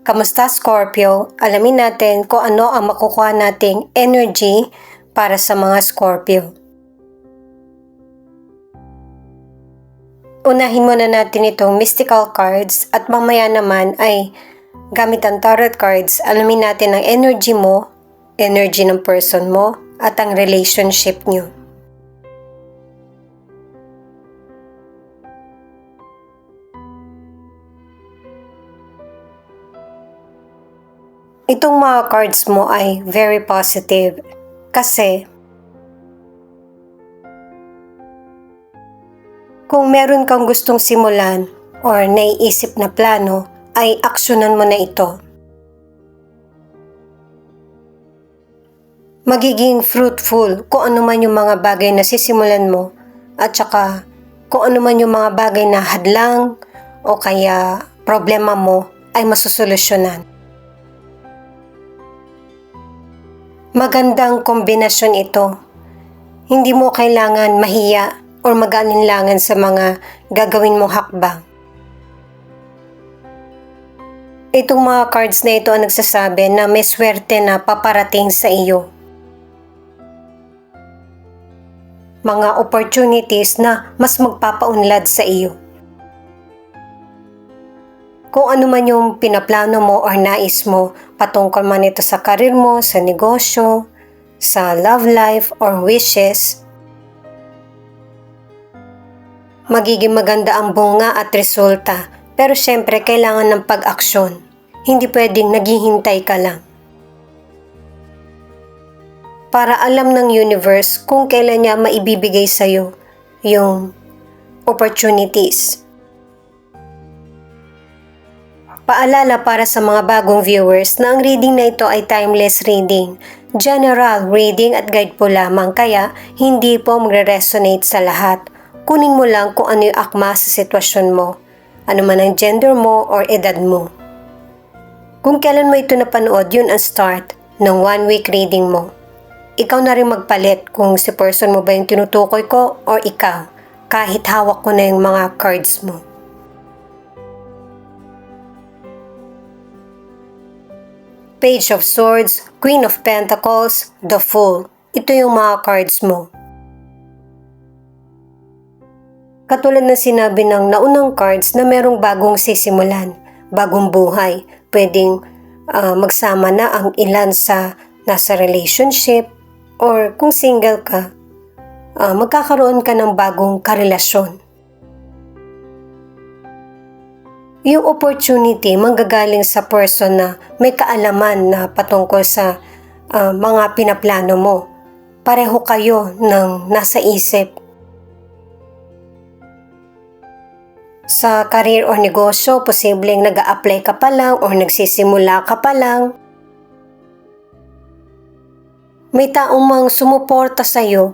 Kamusta Scorpio? Alamin natin kung ano ang makukuha nating energy para sa mga Scorpio. Unahin muna natin itong mystical cards at mamaya naman ay gamit ang tarot cards, alamin natin ang energy mo, energy ng person mo, at ang relationship nyo. Itong mga cards mo ay very positive kasi kung meron kang gustong simulan or naiisip na plano, ay aksyonan mo na ito. Magiging fruitful kung ano man yung mga bagay na sisimulan mo at saka kung ano man yung mga bagay na hadlang o kaya problema mo ay masusolusyonan. Magandang kombinasyon ito. Hindi mo kailangan mahiya o mag-alinlangan sa mga gagawin mong hakbang. Itong mga cards na ito ang nagsasabi na may swerte na paparating sa iyo. Mga opportunities na mas magpapaunlad sa iyo. Kung ano man yung pinaplano mo or nais mo, patungkol man ito sa karir mo, sa negosyo, sa love life or wishes, magiging maganda ang bunga at resulta. Pero syempre, kailangan ng pag-aksyon. Hindi pwedeng naghihintay ka lang. Para alam ng universe kung kailan niya maibibigay sa'yo yung opportunities. Paalala para sa mga bagong viewers na ang reading na ito ay timeless reading, general reading at guide po lamang kaya hindi po magre-resonate sa lahat. Kunin mo lang kung ano yung akma sa sitwasyon mo, ano man ang gender mo or edad mo. Kung kailan mo ito napanood, yun ang start ng 1 week reading mo. Ikaw na rin magpalit kung si person mo ba yung tinutukoy ko or ikaw, kahit hawak ko na yung mga cards mo. Page of Swords, Queen of Pentacles, The Fool. Ito yung mga cards mo. Katulad ng sinabi ng naunang cards na merong bagong sisimulan, bagong buhay. Pwedeng magsama na ang ilan sa nasa relationship or kung single ka, magkakaroon ka ng bagong karelasyon. Yung opportunity manggagaling sa person na may kaalaman na patungkol sa mga pinaplano mo. Pareho kayo ng nasa isip. Sa career o negosyo, posibleng nag-a-apply ka pa lang o nagsisimula ka pa lang. May taong mang sumuporta sa'yo,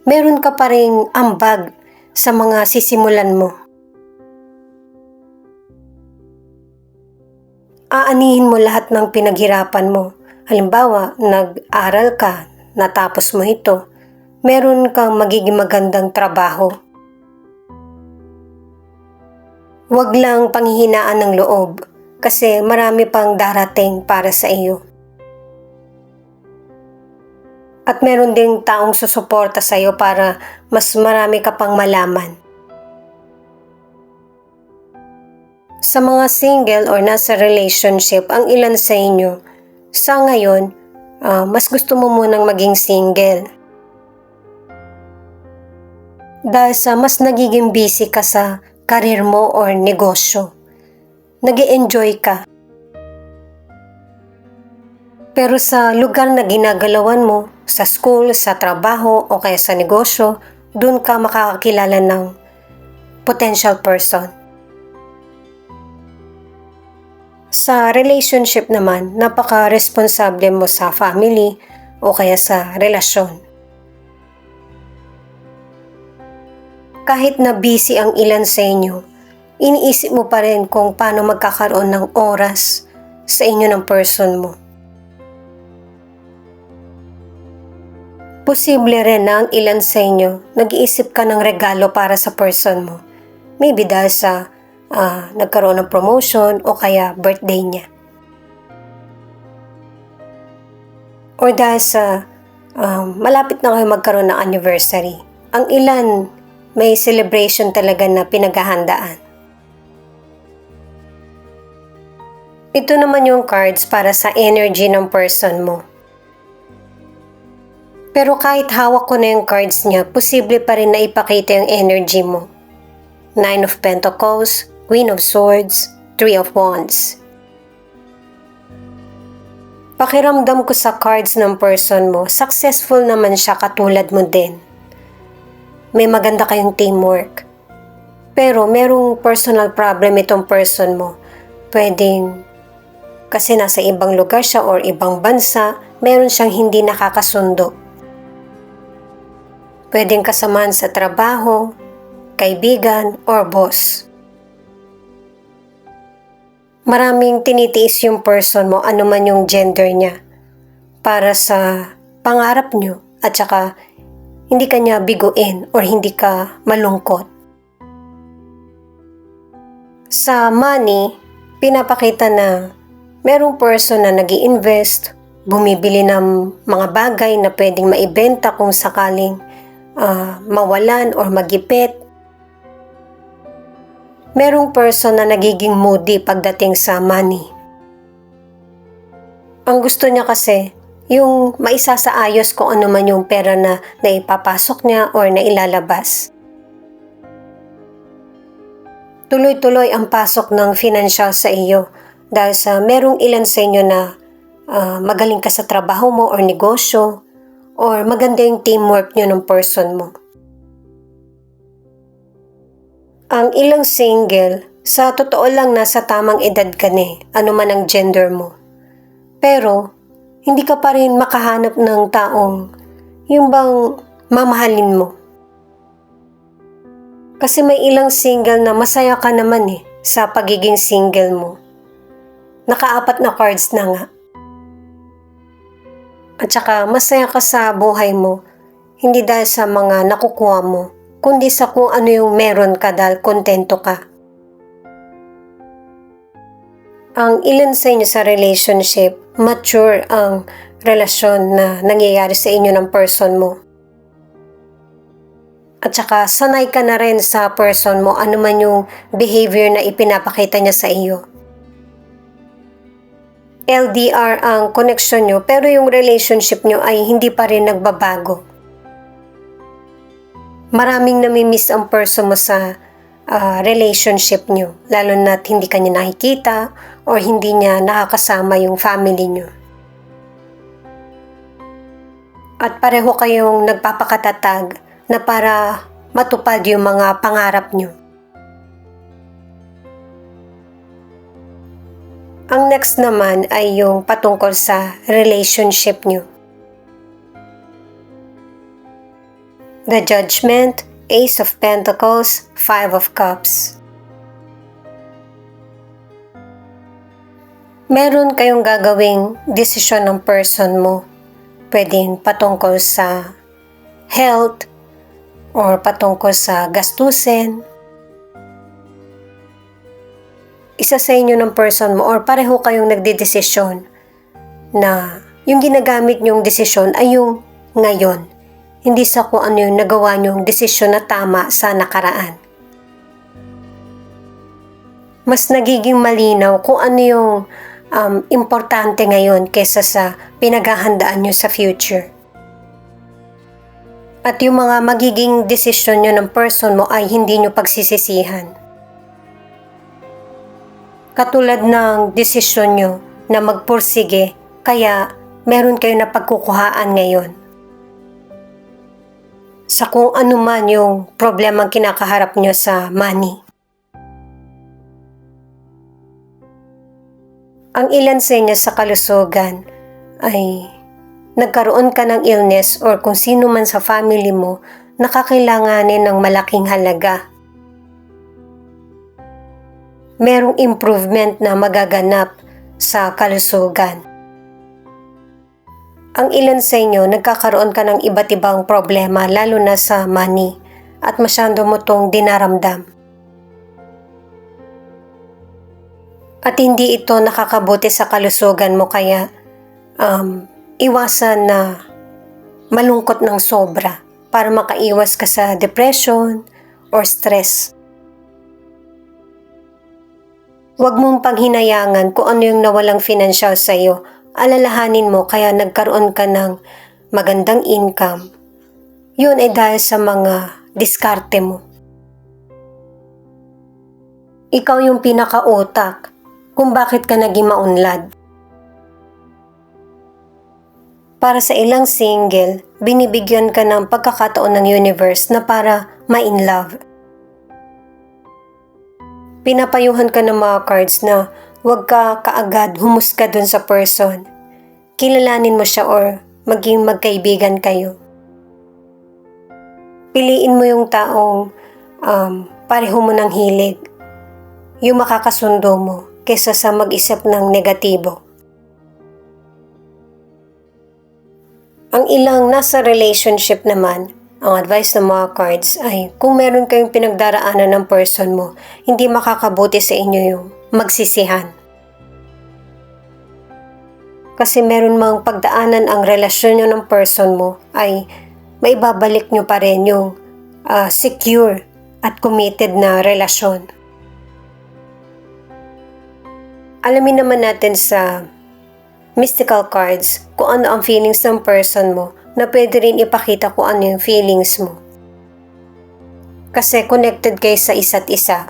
meron ka pa ring ambag sa mga sisimulan mo. Aanihin mo lahat ng pinaghirapan mo. Halimbawa, nag-aral ka, natapos mo ito, meron kang magiging magandang trabaho. Huwag lang panghihinaan ng loob kasi marami pang darating para sa iyo. At meron ding taong susuporta sa iyo para mas marami ka pang malaman. Sa mga single or nasa relationship, ang ilan sa inyo, sa ngayon, mas gusto mo munang maging single. Dahil sa mas nagiging busy ka sa karir mo or negosyo. Nag-e-enjoy ka. Pero sa lugar na ginagalawan mo, sa school, sa trabaho o kaya sa negosyo, doon ka makakakilala ng potential person. Sa relationship naman, napaka-responsable mo sa family o kaya sa relasyon. Kahit na busy ang ilan sa inyo, iniisip mo pa rin kung paano magkakaroon ng oras sa inyo ng person mo. Posible rin na ang ilan sa inyo, nag-iisip ka ng regalo para sa person mo. Maybe dahil sa nagkaroon ng promotion o kaya birthday niya. or dahil sa malapit na kayo magkaroon ng anniversary. Ang ilan, may celebration talaga na pinaghahandaan. Ito naman yung cards para sa energy ng person mo. Pero kahit hawak ko na yung cards niya, posible pa rin na ipakita yung energy mo. Nine of Pentacles, Queen of Swords, Three of Wands. Pakiramdam ko sa cards ng person mo, successful naman siya katulad mo din. May maganda kayong teamwork. Pero merong personal problem itong person mo. Pwedeng kasi nasa ibang lugar siya or ibang bansa, meron siyang hindi nakakasundo. Pwedeng kasamaan sa trabaho, kaibigan, or boss. Maraming tinitiis yung person mo, ano man yung gender niya, para sa pangarap nyo at saka hindi ka niya biguin or hindi ka malungkot. Sa money, pinapakita na merong person na nag-i-invest, bumibili ng mga bagay na pwedeng maibenta kung sakaling mawalan or magipit. Merong person na nagiging moody pagdating sa money. Ang gusto niya kasi, yung maisasaayos kung ano man yung pera na naipapasok niya or nailalabas. Tuloy-tuloy ang pasok ng financial sa iyo dahil sa merong ilan sa inyo na magaling ka sa trabaho mo or negosyo or maganda yung teamwork nyo ng person mo. Ang ilang single, sa totoo lang nasa tamang edad ka na ano man ang gender mo. Pero, hindi ka pa rin makahanap ng taong yung bang mamahalin mo. Kasi may ilang single na masaya ka naman sa pagiging single mo. Naka-4 na cards na nga. At saka masaya ka sa buhay mo, hindi dahil sa mga nakukuha mo, kundi sa kung ano yung meron ka dahil kontento ka. Ang ilan sa inyo sa relationship, mature ang relasyon na nangyayari sa inyo ng person mo. At saka sanay ka na rin sa person mo ano man yung behavior na ipinapakita niya sa iyo. LDR ang connection nyo pero yung relationship nyo ay hindi pa rin nagbabago. Maraming namimiss ang person mo sa relationship nyo, lalo na't hindi ka niya nakikita or hindi niya nakakasama yung family nyo. At pareho kayong nagpapakatatag na para matupad yung mga pangarap nyo. Ang next naman ay yung patungkol sa relationship nyo. The Judgment, Ace of Pentacles, Five of Cups. Meron kayong gagawing desisyon ng person mo. Pwedeng patungkol sa health or patungkol sa gastusin. Isa sa inyo ng person mo or pareho kayong nagdedesisyon na yung ginagamit nyong desisyon ay yung ngayon. Hindi sa kung ano yung nagawa nyong desisyon na tama sa nakaraan. Mas nagiging malinaw kung ano yung importante ngayon kaysa sa pinaghahandaan nyo sa future. At yung mga magiging desisyon nyo ng person mo ay hindi nyo pagsisisihan. Katulad ng desisyon nyo na magpursige, kaya meron kayo na pagkukuhaan ngayon. Sa kung ano man yung problemang kinakaharap nyo sa money. Ang ilan sa inyo sa kalusugan ay nagkaroon ka ng illness or kung sino man sa family mo nakakailanganin ng malaking halaga. Merong improvement na magaganap sa kalusugan. Ang ilan sa inyo nagkakaroon ka ng iba't ibang problema lalo na sa money at masyado mo tong dinaramdam. At hindi ito nakakabuti sa kalusugan mo kaya iwasan na malungkot ng sobra para makaiwas ka sa depression or stress. Huwag mong paghinayangan kung ano yung nawalang financial sa'yo. Alalahanin mo kaya nagkaroon ka ng magandang income. Yun ay dahil sa mga diskarte mo. Ikaw yung pinaka-utak kung bakit ka naging maunlad. Para sa ilang single, binibigyan ka ng pagkakataon ng universe na para ma-in love. Pinapayuhan ka ng mga cards na huwag ka kaagad humusga dun sa person. Kilalanin mo siya or maging magkaibigan kayo. Piliin mo yung taong pareho mo ng hilig. Yung makakasundo mo kaysa sa mag-isip ng negatibo. Ang ilang nasa relationship naman, ang advice ng mga cards ay kung meron kayong pinagdaraanan ng person mo, hindi makakabuti sa inyo yung magsisihan. Kasi meron mang pagdaanan ang relasyon nyo ng person mo ay maibabalik nyo pa rin yung secure at committed na relasyon. Alamin naman natin sa mystical cards kung ano ang feelings ng person mo na pwede rin ipakita kung ano yung feelings mo. Kasi connected kayo sa isa't isa.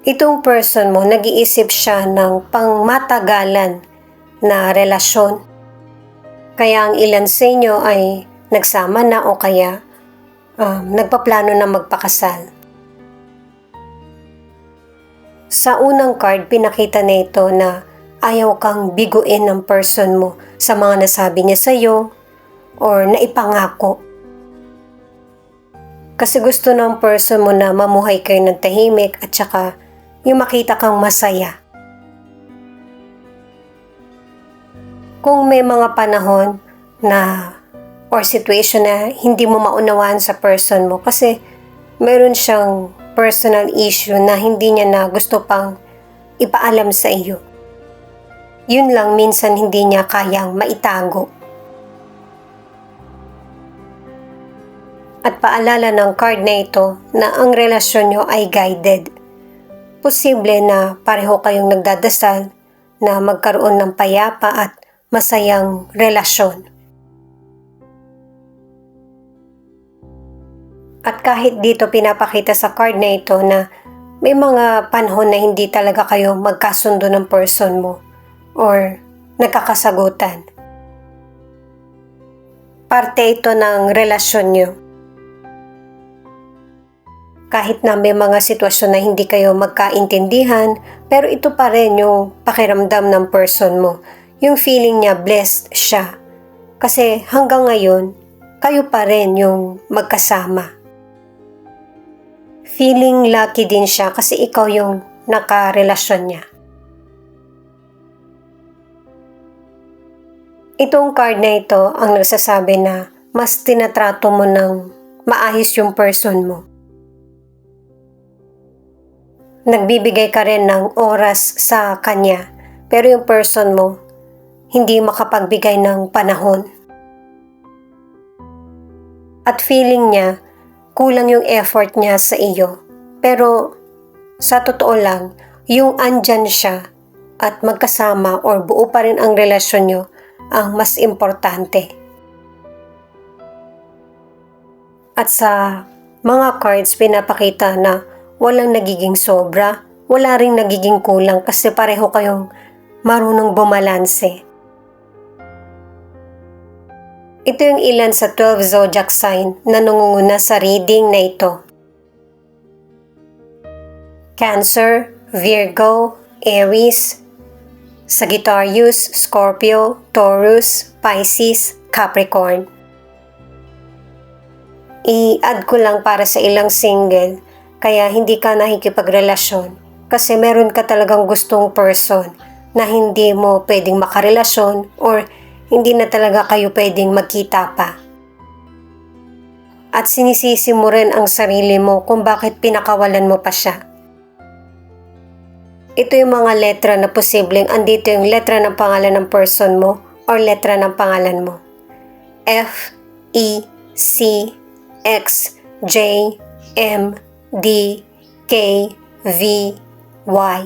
Itong person mo, nag-iisip siya ng pangmatagalan na relasyon. Kaya ang ilan sa inyo ay nagsama na o kaya nagpaplano na magpakasal. Sa unang card, pinakita na ito na ayaw kang biguin ng person mo sa mga nasabi niya sa'yo or naipangako. Kasi gusto ng person mo na mamuhay kayo ng tahimik at saka yung makita kang masaya. Kung may mga panahon na or situation na hindi mo maunawaan sa person mo kasi meron siyang personal issue na hindi niya na gusto pang ipaalam sa iyo. Yun lang minsan hindi niya kayang maitago. At paalala ng card na ito na ang relasyon nyo ay guided. Posible na pareho kayong nagdadasal na magkaroon ng payapa at masayang relasyon. At kahit dito pinapakita sa card na ito na may mga panahon na hindi talaga kayo magkasundo ng person mo or nagkakasagutan. Parte ito ng relasyon nyo. Kahit na may mga sitwasyon na hindi kayo magkaintindihan, pero ito pa rin yung pakiramdam ng person mo. Yung feeling niya blessed siya. Kasi hanggang ngayon, kayo pa rin yung magkasama. Feeling lucky din siya kasi ikaw yung nakarelasyon niya. Itong card na ito ang nagsasabi na mas tinatrato mo ng maayos yung person mo. Nagbibigay ka rin ng oras sa kanya, pero yung person mo hindi makapagbigay ng panahon. At feeling niya, kulang yung effort niya sa iyo. Pero sa totoo lang, yung andyan siya at magkasama or buo pa rin ang relasyon nyo ang mas importante. At sa mga cards pinapakita na walang nagiging sobra, wala ring nagiging kulang kasi pareho kayong marunong bumalanse. Ito yung ilan sa 12 zodiac sign na nangunguna sa reading na ito. Cancer, Virgo, Aries, Sagittarius, Scorpio, Taurus, Pisces, Capricorn. I-add ko lang para sa ilang single, kaya hindi ka nakikipagrelasyon kasi meron ka talagang gustong person na hindi mo pwedeng makarelasyon or hindi na talaga kayo pwedeng magkita pa. At sinisisi mo rin ang sarili mo kung bakit pinakawalan mo pa siya. Ito yung mga letra na posibleng andito yung letra ng pangalan ng person mo or letra ng pangalan mo. F, E, C, X, J, M, D, K, V, Y.